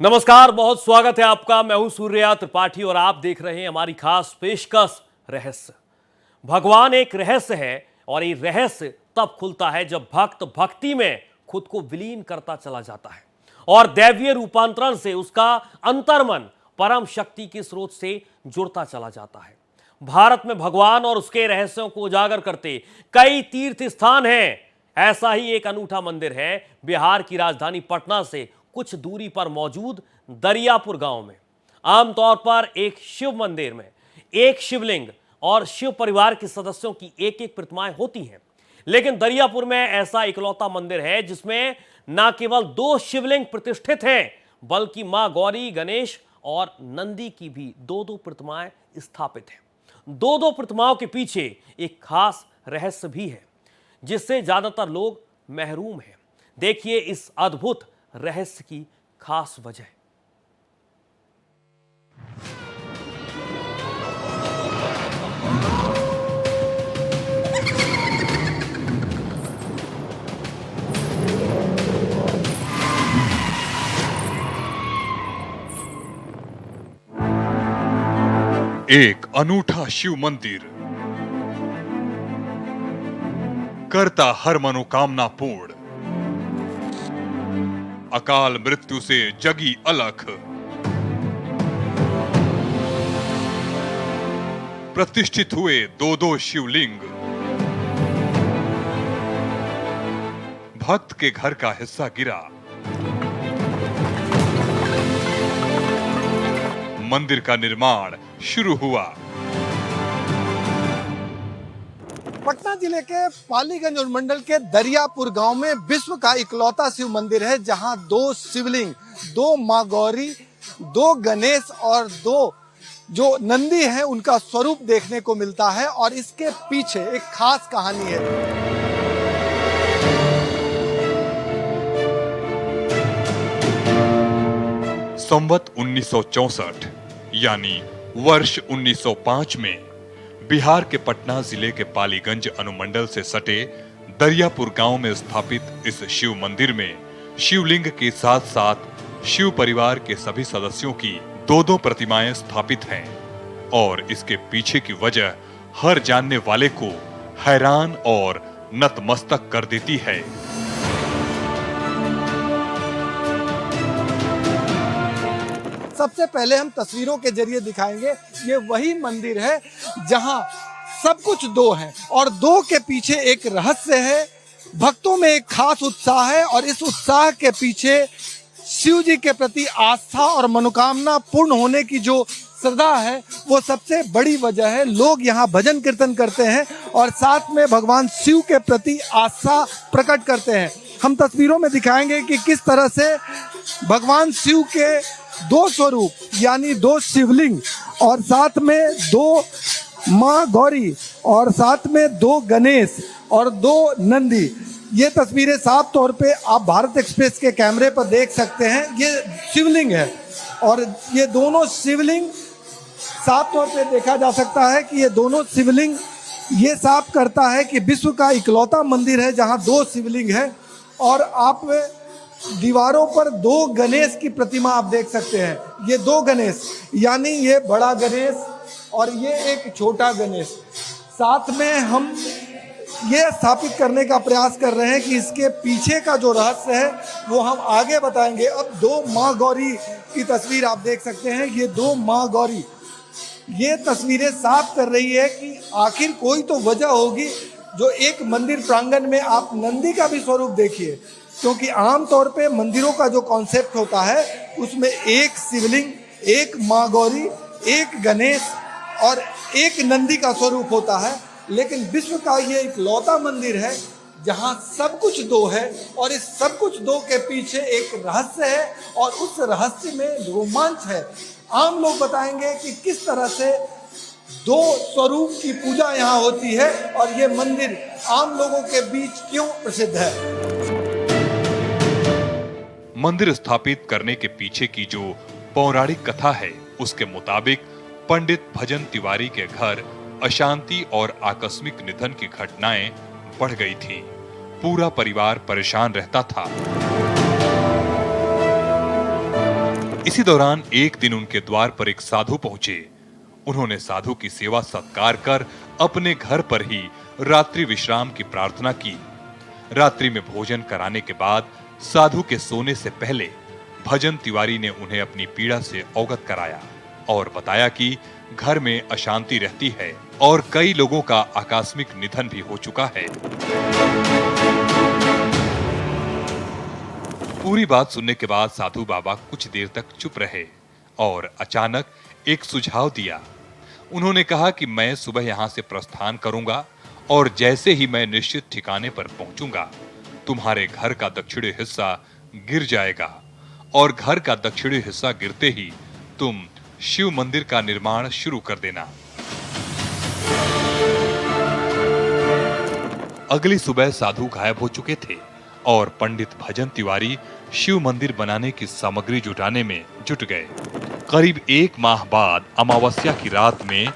नमस्कार, बहुत स्वागत है आपका। मैं हूं सूर्या त्रिपाठी और आप देख रहे हैं हमारी खास पेशकश रहस्य। भगवान एक रहस्य है और ये रहस्य तब खुलता है जब भक्त भक्ति में खुद को विलीन करता चला जाता है और दैवीय रूपांतरण से उसका अंतर्मन परम शक्ति के स्रोत से जुड़ता चला जाता है। भारत में भगवान और उसके रहस्यों को उजागर करते कई तीर्थ स्थान हैं। ऐसा ही एक अनूठा मंदिर है बिहार की राजधानी पटना से कुछ दूरी पर मौजूद दरियापुर गांव में। आमतौर पर एक शिव मंदिर में एक शिवलिंग और शिव परिवार के सदस्यों की एक एक प्रतिमाएं होती हैं, लेकिन दरियापुर में ऐसा इकलौता मंदिर है जिसमें न केवल 2 शिवलिंग प्रतिष्ठित हैं, बल्कि मां गौरी, गणेश और नंदी की भी 2-2 प्रतिमाएं स्थापित हैं। 2-2 प्रतिमाओं के पीछे एक खास रहस्य भी है जिससे ज्यादातर लोग महरूम हैं। देखिए इस अद्भुत रहस्य की खास वजह। एक अनूठा शिव मंदिर करता हर मनोकामना पूर्ण, अकाल मृत्यु से जगी अलख, प्रतिष्ठित हुए 2-2 शिवलिंग, भक्त के घर का हिस्सा गिरा, मंदिर का निर्माण शुरू हुआ। पटना जिले के पालीगंज अनुमंडल के दरियापुर गांव में विश्व का इकलौता शिव मंदिर है, जहां 2 शिवलिंग, 2 मां गौरी, 2 गणेश और 2 जो नंदी हैं उनका स्वरूप देखने को मिलता है। और इसके पीछे एक खास कहानी है। संवत 1964 यानी वर्ष 1905 में बिहार के पटना जिले के पालीगंज अनुमंडल से सटे दरियापुर गांव में स्थापित इस शिव मंदिर में शिवलिंग के साथ साथ शिव परिवार के सभी सदस्यों की 2-2 प्रतिमाएं स्थापित हैं और इसके पीछे की वजह हर जानने वाले को हैरान और नतमस्तक कर देती है। सबसे पहले हम तस्वीरों के जरिए दिखाएंगे, ये वही मंदिर है जहां सब कुछ 2 है और 2 के पीछे एक रहस्य है। भक्तों में एक खास उत्साह है और इस उत्साह के पीछे शिव जी के प्रति आस्था और मनोकामना पूर्ण होने की जो श्रद्धा है वो सबसे बड़ी वजह है। लोग यहाँ भजन कीर्तन करते हैं और साथ में भगवान शिव के प्रति आस्था प्रकट करते हैं। हम तस्वीरों में दिखाएंगे कि किस तरह से भगवान शिव के 2 स्वरूप यानी 2 शिवलिंग और साथ में 2 मां गौरी और साथ में 2 गणेश और 2 नंदी, ये तस्वीरें साफ तौर पे आप भारत एक्सप्रेस के कैमरे पर देख सकते हैं। ये शिवलिंग है और ये दोनों शिवलिंग साफ तौर पे देखा जा सकता है कि ये दोनों शिवलिंग ये साफ करता है कि विश्व का इकलौता मंदिर है जहां 2 शिवलिंग है। और आप दीवारों पर 2 गणेश की प्रतिमा आप देख सकते हैं। ये 2 गणेश यानी ये बड़ा गणेश और ये एक छोटा गणेश। साथ में हम ये स्थापित करने का प्रयास कर रहे हैं कि इसके पीछे का जो रहस्य है वो हम आगे बताएंगे। अब 2 मां गौरी की तस्वीर आप देख सकते हैं। ये 2 मां गौरी ये तस्वीरें साफ कर रही है कि आखिर कोई तो वजह होगी जो एक मंदिर प्रांगण में आप नंदी का भी स्वरूप देखिए, क्योंकि आमतौर पे मंदिरों का जो कॉन्सेप्ट होता है उसमें एक शिवलिंग, एक मां गौरी, एक गणेश और एक नंदी का स्वरूप होता है। लेकिन विश्व का ये इकलौता मंदिर है जहां सब कुछ 2 है और इस सब कुछ 2 के पीछे एक रहस्य है और उस रहस्य में रोमांच है। आम लोग बताएंगे कि किस तरह से 2 स्वरूप की पूजा यहाँ होती है और ये मंदिर आम लोगों के बीच क्यों प्रसिद्ध है। मंदिर स्थापित करने के पीछे की जो पौराणिक कथा है उसके मुताबिक पंडित भजन तिवारी के घर अशांति और आकस्मिक निधन की घटनाएं बढ़ गई थी। पूरा परिवार परेशान रहता था। इसी दौरान एक दिन उनके द्वार पर एक साधु पहुंचे। उन्होंने साधु की सेवा सत्कार कर अपने घर पर ही रात्रि विश्राम की प्रार्थना की। रात्रि में भोजन कराने के बाद साधु के सोने से पहले भजन तिवारी ने उन्हें अपनी पीड़ा से अवगत कराया और बताया कि घर में अशांति रहती है और कई लोगों का आकस्मिक निधन भी हो चुका है। पूरी बात सुनने के बाद साधु बाबा कुछ देर तक चुप रहे और अचानक एक सुझाव दिया। उन्होंने कहा कि मैं सुबह यहां से प्रस्थान करूंगा और जैसे ही मैं निश्चित ठिकाने पर पहुंचूंगा, तुम्हारे घर का दक्षिणी हिस्सा गिर जाएगा और घर का दक्षिणी हिस्सा गिरते ही तुम शिव मंदिर का निर्माण शुरू कर देना। अगली सुबह साधु गायब हो चुके थे और पंडित भजन तिवारी शिव मंदिर बनाने की सामग्री जुटाने में जुट गए। करीब 1 माह बाद अमावस्या की रात में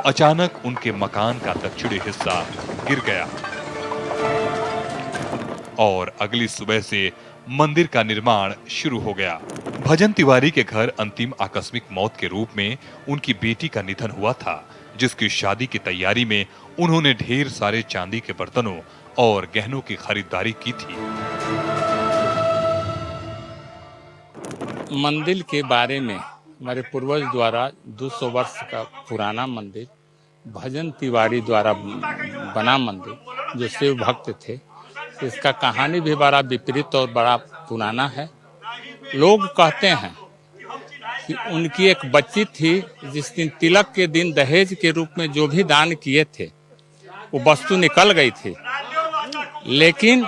अचानक उनके मकान का दक्षिणी हिस्सा गिर गया और अगली सुबह से मंदिर का निर्माण शुरू हो गया। भजन तिवारी के घर अंतिम आकस्मिक मौत के रूप में उनकी बेटी का निधन हुआ था, जिसकी शादी की तैयारी में उन्होंने ढेर सारे चांदी के बर्तनों और गहनों की खरीदारी की थी। मंदिर के बारे में हमारे पूर्वज द्वारा 200 वर्ष का पुराना मंदिर, भजन तिवारी द्वारा बना मंदिर, जो शिव भक्त थे, इसका कहानी भी बड़ा विपरीत और बड़ा पुराना है। लोग कहते हैं कि उनकी एक बच्ची थी, जिस दिन तिलक के दिन दहेज के रूप में जो भी दान किए थे वो वस्तु निकल गई थी, लेकिन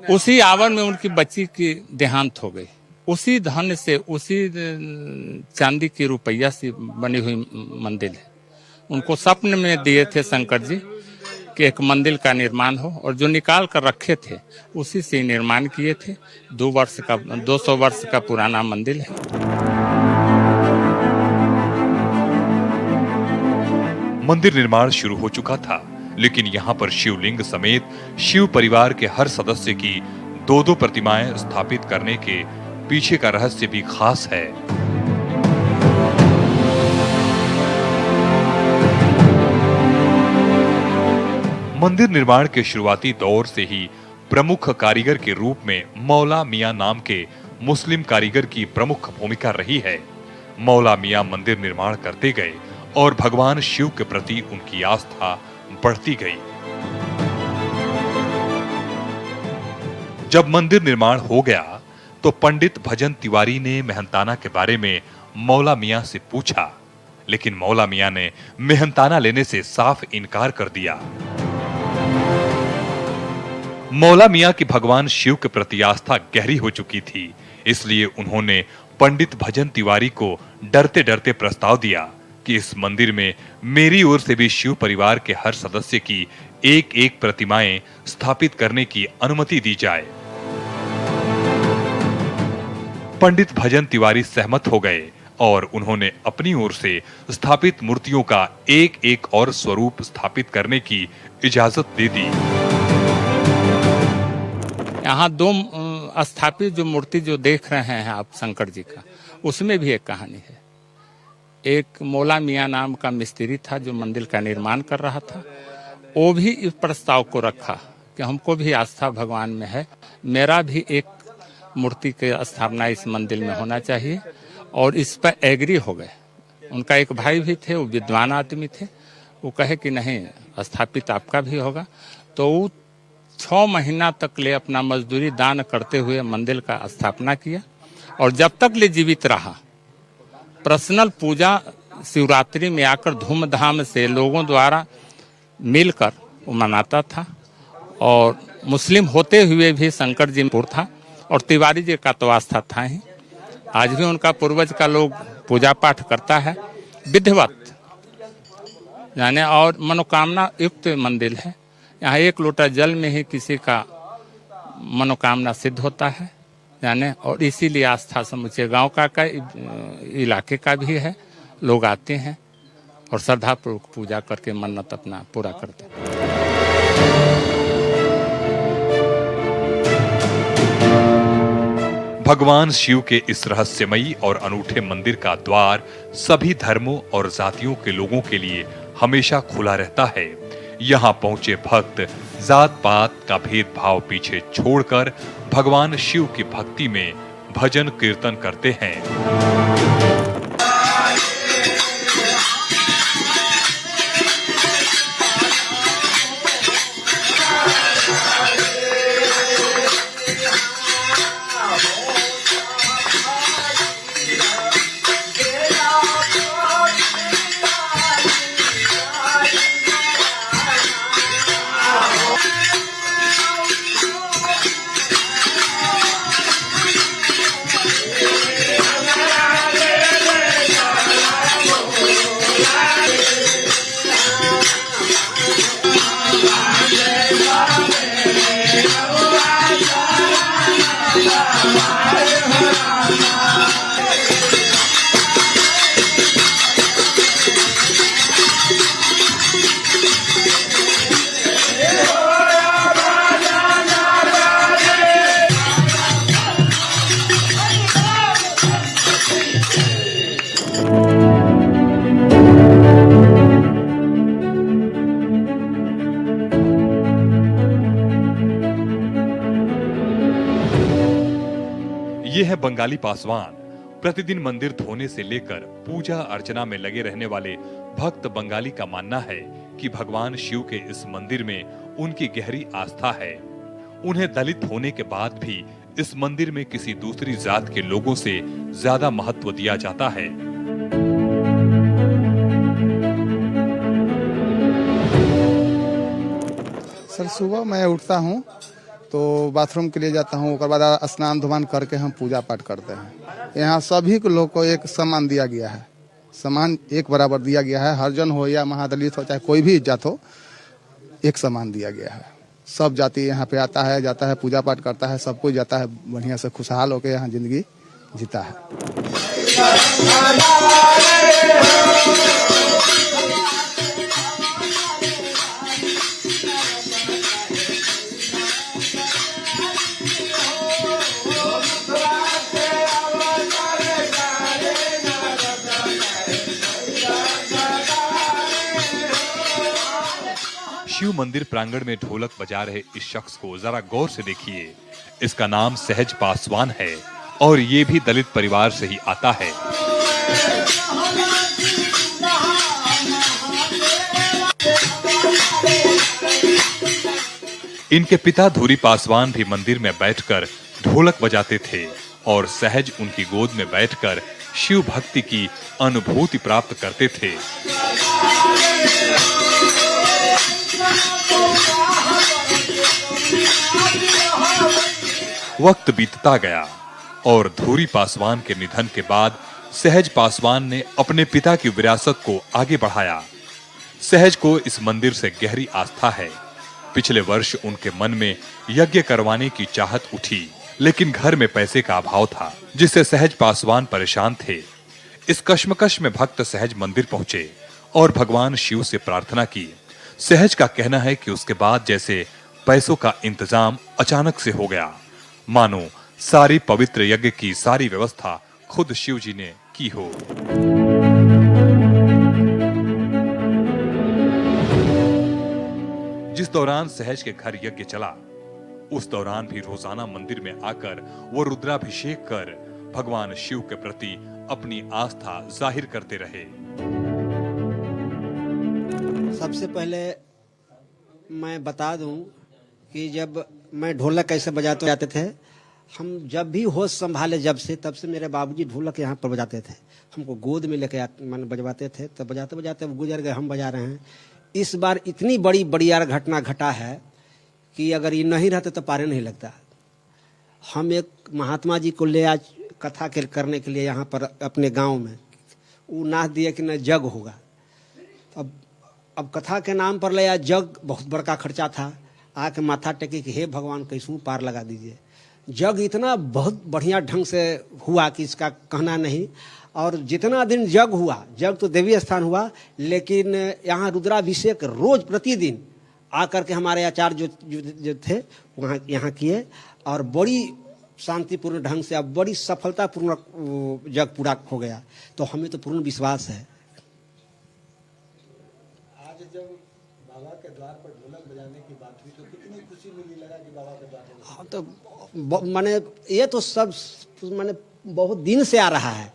उसी आवर में उनकी बच्ची की देहांत हो गई। उसी धन से, उसी चांदी की रुपया से बनी हुई मंदिर है। उनको स्वप्न में दिए थे शंकर जी कि एक मंदिर का निर्माण हो, और जो निकाल कर रखे थे उसी से निर्माण किए थे। 200 वर्ष का पुराना मंदिर है। मंदिर निर्माण शुरू हो चुका था, लेकिन यहाँ पर शिवलिंग समेत शिव परिवार के हर सदस्य की 2-2 प्रतिमाएं स्थापित करने के पीछे का रहस्य भी खास है। मंदिर निर्माण के शुरुआती दौर से ही प्रमुख कारीगर के रूप में मौला मियां नाम के मुस्लिम कारीगर की प्रमुख भूमिका रही है। मौला मियां मंदिर निर्माण करते गए और भगवान शिव के प्रति उनकी आस्था बढ़ती गई। जब मंदिर निर्माण हो गया तो पंडित भजन तिवारी ने मेहनताना के बारे में मौला मियां से पूछा, लेकिन मौला मियां ने मेहनताना लेने से साफ इनकार कर दिया। मौला मियां की भगवान शिव के प्रति आस्था गहरी हो चुकी थी, इसलिए उन्होंने पंडित भजन तिवारी को डरते डरते प्रस्ताव दिया कि इस मंदिर में मेरी ओर से भी शिव परिवार के हर सदस्य की एक-एक प्रतिमाएं स्थापित करने की अनुमति दी जाए। पंडित भजन तिवारी सहमत हो गए और उन्होंने अपनी ओर से स्थापित मूर्तियों का एक-एक और स्वरूप स्थापित करने की इजाजत दे दी। यहाँ 2 स्थापित जो मूर्ति जो देख रहे हैं आप शंकर जी का, उसमें भी एक कहानी है। एक मौला मियां नाम का मिस्त्री था जो मंदिर का निर्माण कर रहा था। वो भी इस प्रस्ताव को रखा कि हमको भी आस्था भगवान में है, मेरा भी एक मूर्ति की स्थापना इस मंदिर में होना चाहिए, और इस पर एग्री हो गए। उनका एक भाई भी थे, वो विद्वान आदमी थे, वो कहे कि नहीं, स्थापित आपका भी होगा। तो वो 6 महीना तक ले अपना मजदूरी दान करते हुए मंदिर का स्थापना किया, और जब तक ले जीवित रहा पर्सनल पूजा शिवरात्रि में आकर धूमधाम से लोगों द्वारा मिलकर वो मनाता था। और मुस्लिम होते हुए भी शंकर जी पुर था और तिवारी जी का तो आस्था था ही। आज भी उनका पूर्वज का लोग पूजा पाठ करता है विधिवत, यानी और मनोकामना युक्त मंदिर है। यहाँ 1 लोटा जल में ही किसी का मनोकामना सिद्ध होता है, यानी, और इसीलिए आस्था समूचे गांव का इलाके का भी है। लोग आते हैं और श्रद्धापूर्वक पूजा करके मन्नत अपना पूरा करते हैं। भगवान शिव के इस रहस्यमयी और अनूठे मंदिर का द्वार सभी धर्मों और जातियों के लोगों के लिए हमेशा खुला रहता है। यहाँ पहुंचे भक्त जात पात का भेदभाव पीछे छोड़कर भगवान शिव की भक्ति में भजन कीर्तन करते हैं। ये है बंगाली पासवान। प्रतिदिन मंदिर धोने से लेकर पूजा अर्चना में लगे रहने वाले भक्त बंगाली का मानना है कि भगवान शिव के इस मंदिर में उनकी गहरी आस्था है। उन्हें दलित होने के बाद भी इस मंदिर में किसी दूसरी जात के लोगों से ज्यादा महत्व दिया जाता है। सर सुबह मैं उठता हूँ तो बाथरूम के लिए जाता हूँ, उसके बाद स्नान धुमान करके हम पूजा पाठ करते हैं। यहाँ सभी को लोग को एक सम्मान दिया गया है, सम्मान एक बराबर दिया गया है। हरिजन हो या महादलित हो, चाहे कोई भी जात हो, एक सम्मान दिया गया है। सब जाति यहाँ पे आता है, जाता है, पूजा पाठ करता है, सब कोई जाता है, बढ़िया से खुशहाल होकर यहाँ जिंदगी जीता है। शिव मंदिर प्रांगण में ढोलक बजा रहे इस शख्स को जरा गौर से देखिए। इसका नाम सहज पासवान है और ये भी दलित परिवार से ही आता है। इनके पिता धूरी पासवान भी मंदिर में बैठकर ढोलक बजाते थे और सहज उनकी गोद में बैठकर शिव भक्ति की अनुभूति प्राप्त करते थे। वक्त बीतता गया और धूरी पासवान के निधन के बाद सहज पासवान ने अपने पिता की विरासत को आगे बढ़ाया। सहज को इस मंदिर से गहरी आस्था है। पिछले वर्ष उनके मन में यज्ञ करवाने की चाहत उठी, लेकिन घर में पैसे का अभाव था, जिससे सहज पासवान परेशान थे। इस कश्मकश में भक्त सहज मंदिर पहुंचे और भगवान शिव से प्रार्थना की। सहज का कहना है कि उसके बाद जैसे पैसों का इंतजाम अचानक से हो गया, मानो सारी पवित्र यज्ञ की सारी व्यवस्था खुद शिव जी ने की हो। जिस दौरान सहज के घर यज्ञ चला, उस दौरान भी रोजाना मंदिर में आकर वो रुद्राभिषेक कर भगवान शिव के प्रति अपनी आस्था जाहिर करते रहे। सबसे पहले मैं बता दूं कि जब मैं ढोलक कैसे बजाते जाते थे, हम जब भी होश संभाले तब से मेरे बाबूजी ढोलक यहाँ पर बजाते थे। हमको गोद में लेके मन बजवाते थे, तब बजाते बजाते गुजर गए, हम बजा रहे हैं। इस बार इतनी बड़ी बड़ियार घटना घटा है कि अगर ये नहीं रहते तो पारे नहीं लगता। हम एक महात्मा जी को ले आज कथा करने के लिए यहाँ पर अपने गांव में, वो नाथ दिया कि न जग होगा। अब कथा के नाम पर ले आज जग, बहुत बड़का खर्चा था। आके माथा टेके कि हे भगवान कैसू पार लगा दीजिए। जग इतना बहुत बढ़िया ढंग से हुआ कि इसका कहना नहीं। और जितना दिन जग हुआ, जग तो देवी स्थान हुआ, लेकिन यहाँ रुद्राभिषेक रोज प्रतिदिन आकर के हमारे आचार्य जो थे वहाँ यहाँ किए। और बड़ी शांतिपूर्ण ढंग से, अब बड़ी सफलतापूर्ण जग पूरा हो गया। तो हमें तो पूर्ण विश्वास है। आज जब बाबा के द्वार पर ढोलक बजाने की बात हुई तो कितनी खुशी मिली, लगा कि बाबा के द्वार पर। हाँ, तो माने ये तो सब माने बहुत दिन से आ रहा है,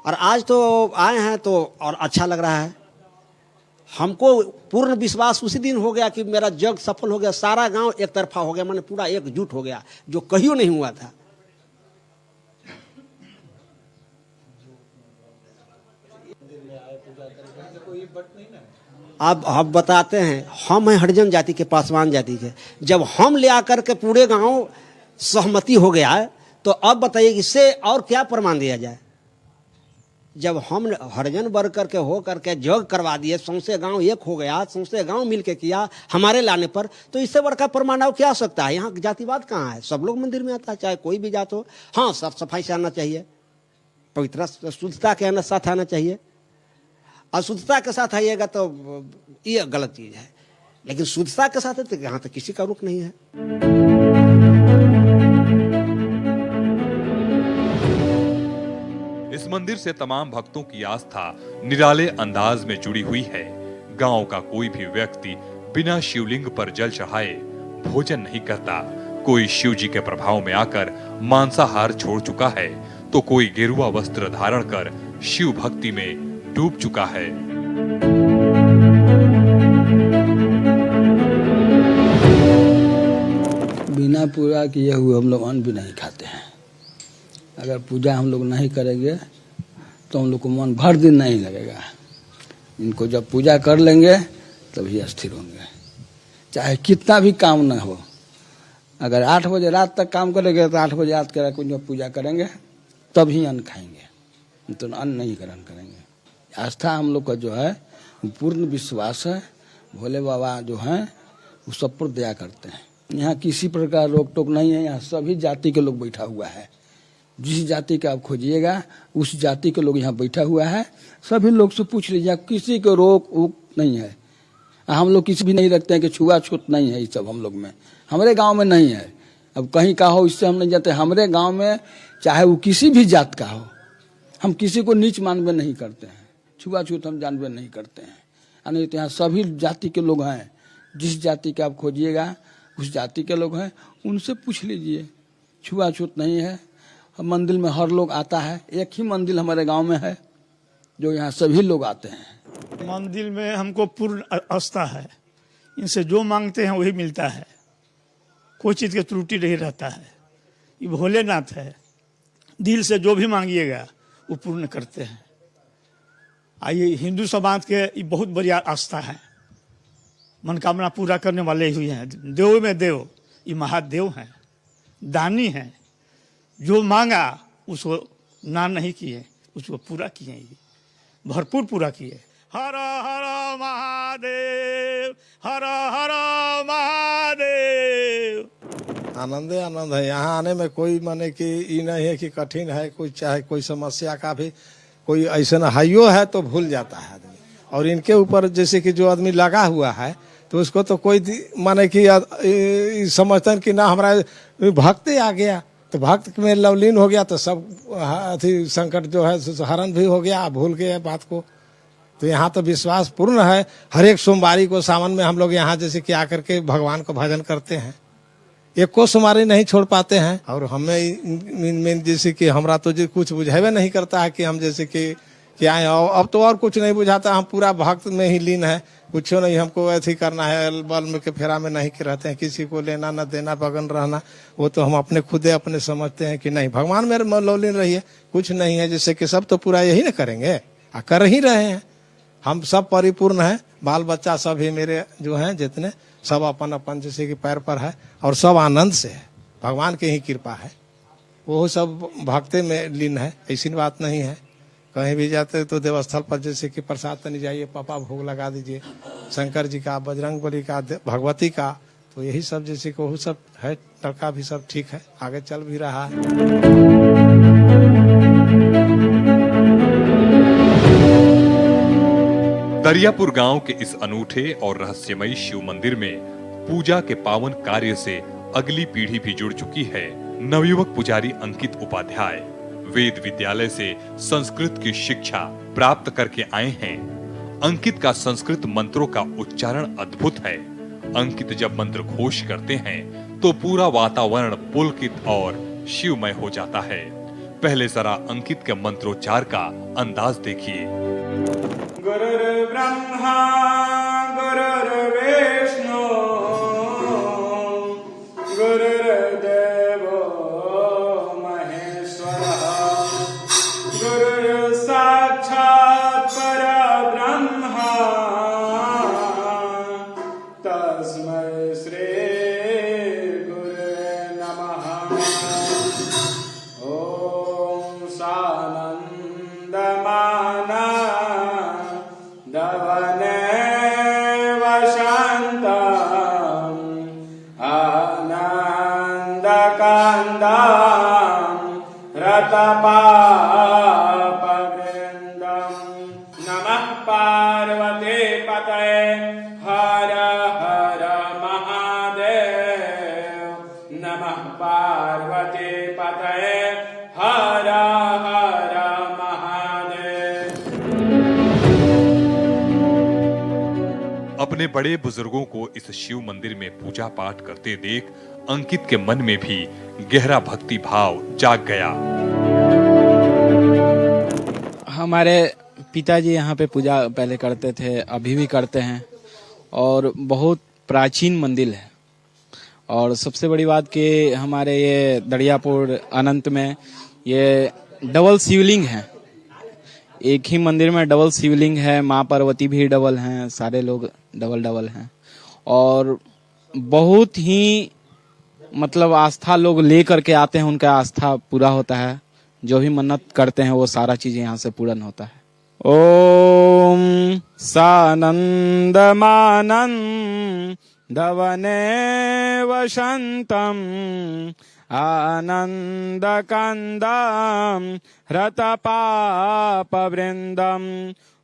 और आज तो आए हैं तो और अच्छा लग रहा है। हमको पूर्ण विश्वास उसी दिन हो गया कि मेरा जग सफल हो गया, सारा गांव एक तरफा हो गया, माने पूरा एकजुट हो गया, जो कहियो नहीं हुआ था। अब बताते हैं, हम हैं हरिजन जाति के, पासवान जाति के। जब हम ले आकर के पूरे गांव सहमति हो गया है, तो अब बताइए इससे और क्या प्रमाण दिया जाए। जब हम हरिजन वर्ग करके हो करके जग करवा दिए, सौंसे गांव एक हो गया, सौंसे गांव मिलके किया हमारे लाने पर, तो इससे बड़का प्रमाण और क्या हो सकता है। यहाँ जातिवाद कहाँ है, सब लोग मंदिर में आता है, चाहे कोई भी जात हो। हाँ, साफ सफाई से आना चाहिए, पवित्र शुद्धता के साथ आना चाहिए। अशुद्धता के साथ आइएगा तो ये गलत चीज है, लेकिन शुद्धता के साथ है तो यहाँ तक किसी का रुख नहीं है। इस मंदिर से तमाम भक्तों की आस्था निराले अंदाज में जुड़ी हुई है। गांव का कोई भी व्यक्ति बिना शिवलिंग पर जल चढ़ाए भोजन नहीं करता। कोई शिव जी के प्रभाव में आकर मांसाहार छोड़ चुका है, तो कोई गेरुआ वस्त्र धारण कर शिव भक्ति में डूब चुका है। बिना पूजा किए हुए हम लोग अन्न भी नहीं खाते हैं। अगर पूजा हम लोग नहीं करेंगे तो हम लोग को मन भर दिन नहीं लगेगा। इनको जब पूजा कर लेंगे तभी स्थिर होंगे, चाहे कितना भी काम न हो। अगर 8 बजे रात तक काम करेंगे तो 8 बजे रात के कुछ पूजा करेंगे तभी अन्न खाएंगे, तो अन्न नहीं ग्रहण करेंगे। आस्था हम लोग का जो है पूर्ण विश्वास है। भोले बाबा जो हैं वो सब पर दया करते हैं। यहाँ किसी प्रकार रोक टोक नहीं है। यहाँ सभी जाति के लोग बैठा हुआ है। जिस जाति का आप खोजिएगा उस जाति के लोग यहाँ बैठा हुआ है। सभी लोग से पूछ लीजिए, किसी को रोक वोक नहीं है। हम लोग किसी भी नहीं रखते हैं कि छुआछूत नहीं है। ये सब हम लोग में, हमारे गांव में नहीं है। अब कहीं का हो इससे हम नहीं जानते। हमारे गांव में चाहे वो किसी भी जात का हो, हम किसी को नीच मानवे नहीं करते हैं, छुआछूत हम जानवे नहीं करते हैं। यानी तो यहाँ सभी जाति के लोग हैं। जिस जाति के आप खोजिएगा उस जाति के लोग हैं, उनसे पूछ लीजिए, छुआछूत नहीं है। मंदिर में हर लोग आता है। एक ही मंदिर हमारे गांव में है जो यहाँ सभी लोग आते हैं। मंदिर में हमको पूर्ण आस्था है। इनसे जो मांगते हैं वही मिलता है, कोई चीज़ की त्रुटि नहीं रहता है। ये भोलेनाथ है, दिल से जो भी मांगिएगा वो पूर्ण करते हैं। आइए, हिंदू समाज के ये बहुत बड़ी आस्था है। मनोकामना पूरा करने वाले ही हैं। देव में देव, ये महादेव हैं, दानी हैं। जो मांगा उसको ना नहीं किए, उसको पूरा किए, ये भरपूर पूरा किए। हर हर महादेव, हर हर महादेव। आनंद आनंद है। यहाँ आने में कोई माने कि ये नहीं है कि कठिन है। कोई चाहे कोई समस्या का भी कोई ऐसा ना हाइयो है तो भूल जाता है आदमी। और इनके ऊपर जैसे कि जो आदमी लगा हुआ है तो उसको तो कोई माने कि समझते हैं कि ना हमारा भक्त आ गया तो भक्त में लवलीन हो गया तो सब अथी संकट जो है हरण भी हो गया, भूल गए बात को। तो यहाँ तो विश्वास पूर्ण है। हर एक सोमवारी को सावन में हम लोग यहाँ जैसे कि आकर के भगवान को भजन करते हैं। एक को सोमवारी नहीं छोड़ पाते हैं। और हमें जैसे कि हमरा तो जो कुछ बुझेबे नहीं करता है कि हम जैसे कि क्या है। अब तो और कुछ नहीं बुझाता, हम पूरा भक्त में ही लीन है। कुछ नहीं हमको ऐसे करना है, बल में के फेरा में नहीं रहते हैं। किसी को लेना न देना, बगन रहना, वो तो हम अपने खुदे अपने समझते हैं कि नहीं भगवान मेरे लौलीन रहिए। कुछ नहीं है जैसे कि सब तो पूरा यही ना करेंगे, कर ही रहे हैं। हम सब परिपूर्ण है। बाल बच्चा सब ही मेरे जो हैं जितने सब अपन अपन जैसे कि पैर पर है और सब आनंद से है। भगवान की ही कृपा है, वो सब भक्ति में लीन है। ऐसी बात नहीं है। कहीं भी जाते तो देवस्थल पर जैसे कि प्रसाद तनी जाइए, पापा भोग लगा दीजिए शंकर जी का, बजरंगबली का, भगवती का। तो यही सब जैसे कि वो सब है। लड़का भी सब ठीक है, आगे चल भी रहा है। दरियापुर गांव के इस अनूठे और रहस्यमयी शिव मंदिर में पूजा के पावन कार्य से अगली पीढ़ी भी जुड़ चुकी है। नवयुवक पुजारी अंकित उपाध्याय वेद विद्यालय से संस्कृत की शिक्षा प्राप्त करके आए हैं। अंकित का संस्कृत मंत्रों का उच्चारण अद्भुत है। अंकित जब मंत्र घोष करते हैं तो पूरा वातावरण पुलकित और शिवमय हो जाता है। पहले जरा अंकित के मंत्रोच्चार का अंदाज देखिए। गुरुर्ब्रह्मा गुरुर्विष्णु गुरुर्देवो महेश्वरः गुरुर्साक्षात् परब्रह्मा तस्मै श्री गुरुवे नमः। ॐ सानन्दमाना दवने वसन्तम् आनन्दकान्दम् रतपापवृन्दम्। नमः पार्वती पतये हर हर महादेव। नमः पार्वती पतये हर हर महादेव। अपने बड़े बुजुर्गों को इस शिव मंदिर में पूजा पाठ करते देख अंकित के मन में भी गहरा भक्ति भाव जाग गया। हमारे पिताजी यहाँ पे पूजा पहले करते थे, अभी भी करते हैं और बहुत प्राचीन मंदिर है। और सबसे बड़ी बात कि हमारे ये दरियापुर अनंत में ये डबल शिवलिंग है। एक ही मंदिर में डबल शिवलिंग है, माँ पार्वती भी डबल हैं, सारे लोग डबल डबल हैं। और बहुत ही मतलब आस्था लोग ले करके आते हैं, उनका आस्था पूरा होता है। जो भी मन्नत करते हैं वो सारा चीज यहाँ से पूर्ण होता है। ओम सानंदमानं दवने वसन्तम् आनन्दकान्दं हृतपापवृन्दं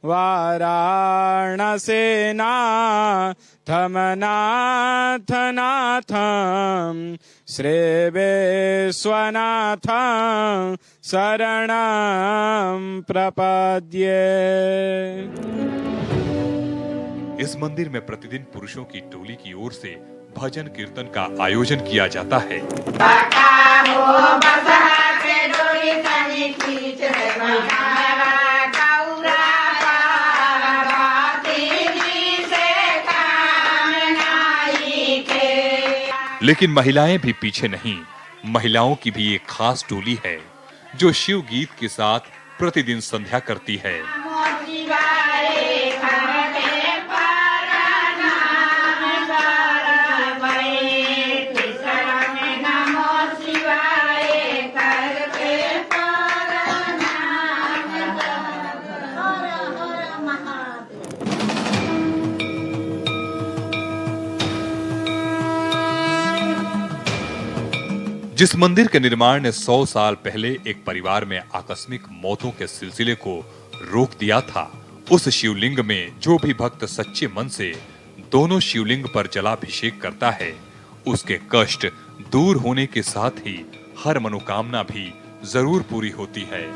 वाराणसेनाथमनाथनाथं श्रीविश्वनाथं शरणं प्रपद्ये। इस मंदिर में प्रतिदिन पुरुषों की टोली की ओर से भजन कीर्तन का आयोजन किया जाता है। लेकिन महिलाएं भी पीछे नहीं। महिलाओं की भी एक खास टोली है जो शिव गीत के साथ प्रतिदिन संध्या करती है। जिस मंदिर के निर्माण ने 100 साल पहले एक परिवार में आकस्मिक मौतों के सिलसिले को रोक दिया था, उस शिवलिंग में जो भी भक्त सच्चे मन से दोनों शिवलिंग पर जलाभिषेक करता है, उसके कष्ट दूर होने के साथ ही हर मनोकामना भी जरूर पूरी होती है।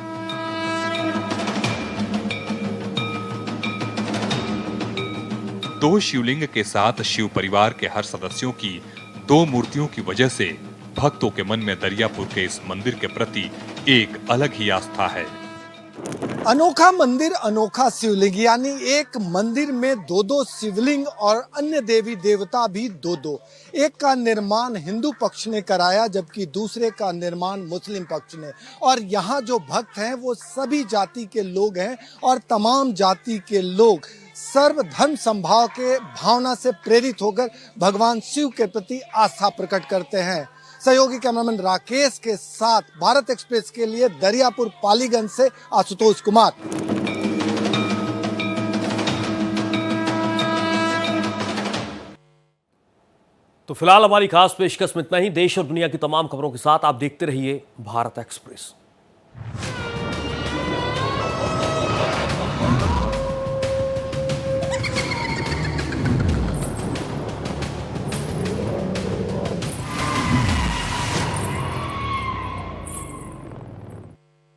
दो शिवलिंग के साथ शिव परिवार के हर सदस्यों की 2 मूर्तियों की वजह से भक्तों के मन में दरियापुर के इस मंदिर के प्रति एक अलग ही आस्था है। अनोखा मंदिर, अनोखा शिवलिंग, यानी एक मंदिर में 2-2 शिवलिंग और अन्य देवी देवता भी 2-2। एक का निर्माण हिंदू पक्ष ने कराया जबकि दूसरे का निर्माण मुस्लिम पक्ष ने। और यहाँ जो भक्त हैं वो सभी जाति के लोग हैं और तमाम जाति के लोग सर्वधर्म समभाव के भावना से प्रेरित होकर भगवान शिव के प्रति आस्था प्रकट करते हैं। सहयोगी कैमरामैन राकेश के साथ भारत एक्सप्रेस के लिए दरियापुर पालीगंज से आशुतोष कुमार। तो फिलहाल हमारी खास पेशकश में इतना ही। देश और दुनिया की तमाम खबरों के साथ आप देखते रहिए भारत एक्सप्रेस।